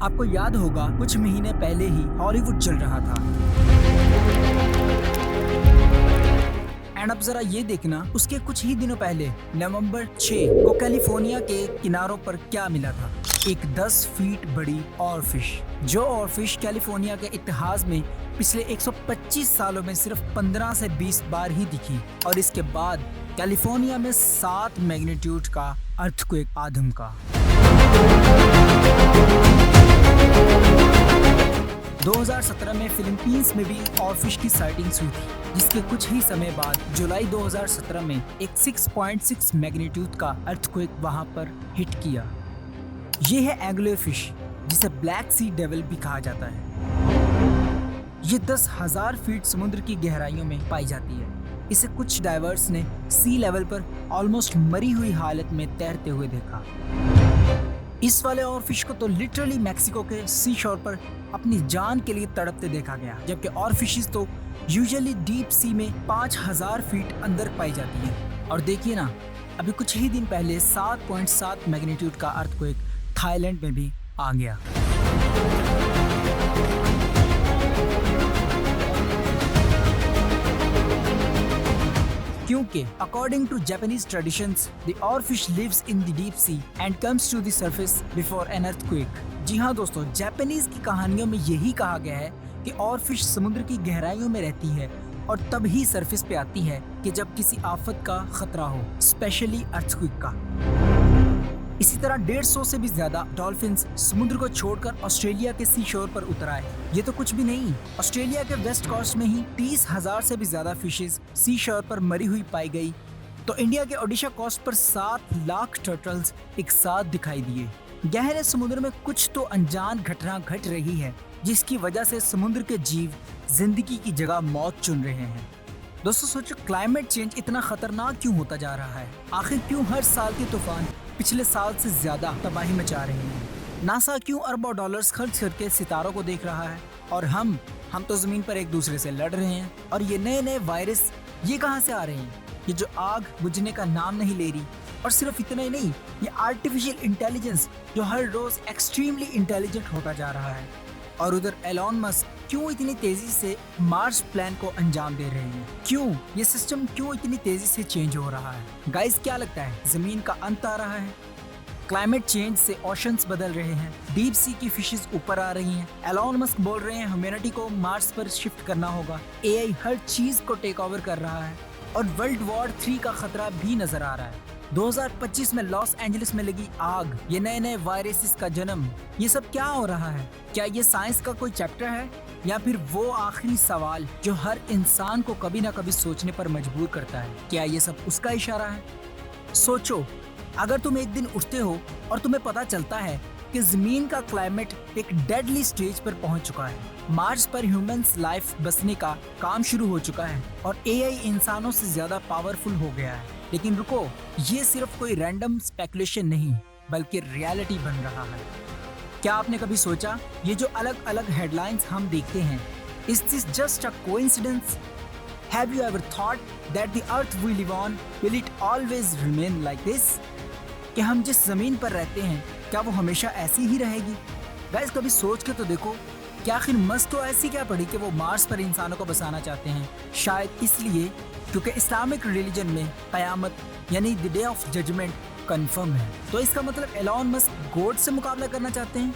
आपको याद होगा कुछ महीने पहले ही हॉलीवुड चल रहा था। एंड अब जरा ये देखना, उसके कुछ ही दिनों पहले नवंबर 6 को कैलिफोर्निया के किनारों पर क्या मिला था। एक 10 फीट बड़ी ऑरफिश, जो ऑरफिश कैलिफोर्निया के इतिहास में पिछले 125 सालों में सिर्फ 15 से 20 बार ही दिखी। और इसके बाद कैलिफोर्निया में 7 मैग्नीट्यूड का अर्थक्वेक आधमका। 2017 में फिलीपींस में भी ऑरफिश की साइटिंग्स हुई थी, जिसके कुछ ही समय बाद जुलाई 2017 में एक 6.6 मैग्नीट्यूड का अर्थक्वेक वहां पर हिट किया। ये है एंग्लरफिश, जिसे ब्लैक सी डेविल भी कहा जाता है। ये 10,000 फीट समुद्र की गहराइयों में पाई जाती है। इसे कुछ डाइवर्स ने सी लेवल पर ऑलमोस्ट मरी हुई हालत में तैरते हुए देखा। इस वाले ऑरफिश को तो लिटरली मैक्सिको के सी शोर पर अपनी जान के लिए तड़पते देखा गया, जबकि ऑरफिशेस तो यूजुअली डीप सी में 5,000 फीट अंदर पाई जाती है। और देखिए ना, अभी कुछ ही दिन पहले 7.7 मैग्नीट्यूड का अर्थक्वेक थाईलैंड में भी आ गया। क्योंकि according to Japanese traditions the oarfish lives in the deep sea and comes to the surface before an earthquake. जी हाँ दोस्तों, जापानीज की कहानियों में यही कहा गया है कि ऑरफिश समुद्र की गहराइयों में रहती है और तब ही सरफेस पे आती है कि जब किसी आफत का खतरा हो, स्पेशली अर्थक्वेक का। इसी तरह 150 से भी ज्यादा डॉल्फिन्स समुद्र को छोड़कर ऑस्ट्रेलिया के सी शोर पर उतर आए। ये तो कुछ भी नहीं, ऑस्ट्रेलिया के वेस्ट कोस्ट में ही 30,000 से भी ज्यादा फिशेस सी शोर पर मरी हुई पाई गई। तो इंडिया के ओडिशा कोस्ट पर 7 लाख टर्टल्स एक साथ दिखाई दिए। गहरे समुद्र में कुछ तो अनजान घटना घट रही है, जिसकी वजह से समुद्र के जीव जिंदगी की जगह मौत चुन रहे हैं। दोस्तों सोचो, क्लाइमेट चेंज इतना खतरनाक क्यों होता जा रहा है? आखिर क्यों हर साल के तूफान पिछले साल से ज्यादा तबाही मचा रहे हैं? नासा क्यों अरबों डॉलर्स खर्च करके सितारों को देख रहा है और हम तो जमीन पर एक दूसरे से लड़ रहे हैं? और ये नए नए वायरस ये कहाँ से आ रहे हैं? ये जो आग बुझने का नाम नहीं ले रही। और सिर्फ इतना ही नहीं, ये आर्टिफिशियल इंटेलिजेंस जो हर रोज एक्सट्रीमली इंटेलिजेंट होता जा रहा है। और उधर एलॉन मस्क क्यों इतनी तेजी से मार्स प्लान को अंजाम दे रहे हैं? क्यों ये सिस्टम क्यों इतनी तेजी से चेंज हो रहा है? गाइस, क्या लगता है जमीन का अंत आ रहा है? क्लाइमेट चेंज से ओशंस बदल रहे हैं, डीप सी की फिशेस ऊपर आ रही हैं। एलॉन मस्क बोल रहे हैं ह्यूमैनिटी को मार्स पर शिफ्ट करना होगा। एआई हर चीज को टेक ओवर कर रहा है और वर्ल्ड वॉर 3 का खतरा भी नजर आ रहा है। 2025 में लॉस एंजलिस में लगी आग, ये नए नए वायरसेस का जन्म, ये सब क्या हो रहा है? क्या ये साइंस का कोई चैप्टर है या फिर वो आखिरी सवाल जो हर इंसान को कभी ना कभी सोचने पर मजबूर करता है? क्या ये सब उसका इशारा है? सोचो, अगर तुम एक दिन उठते हो और तुम्हें पता चलता है कि जमीन का क्लाइमेट एक डेडली स्टेज पर पहुंच चुका है, मार्स पर ह्यूमंस लाइफ बसने का काम शुरू हो चुका है और एआई इंसानों से ज्यादा पावरफुल हो गया है। लेकिन रुको, ये सिर्फ कोई रैंडम स्पेकुलेशन नहीं बल्कि रियलिटी बन रहा है। क्या आपने कभी सोचा, ये जो अलग अलग हेडलाइंस हम देखते हैं, is this just a coincidence? Have you ever thought that the earth we live on will it always remain like this? कि हम जिस जमीन पर रहते हैं, क्या वो हमेशा ऐसी ही रहेगी? गाइस, कभी सोच के तो देखो, क्या आखिर मस्क को ऐसी क्या पड़ी कि वो मार्स पर इंसानों को बसाना चाहते हैं? शायद इसलिए क्योंकि इस्लामिक रिलीजन में कयामत यानी the day of judgment confirm है। तो इसका मतलब एलॉन मस्क गॉड से मुकाबला करना चाहते हैं?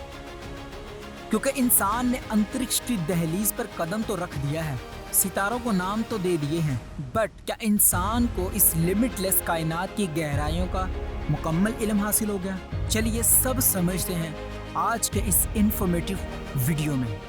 क्योंकि इंसान ने अंतरिक्ष की दहलीज पर कदम तो रख दिया है, सितारों को नाम तो दे दिए हैं, बट क्या इंसान को इस लिमिटलेस कायनात की गहराइयों का मुकम्मल इल्म हासिल हो गया? चलिए सब समझते हैं आज के इस इंफॉर्मेटिव वीडियो में।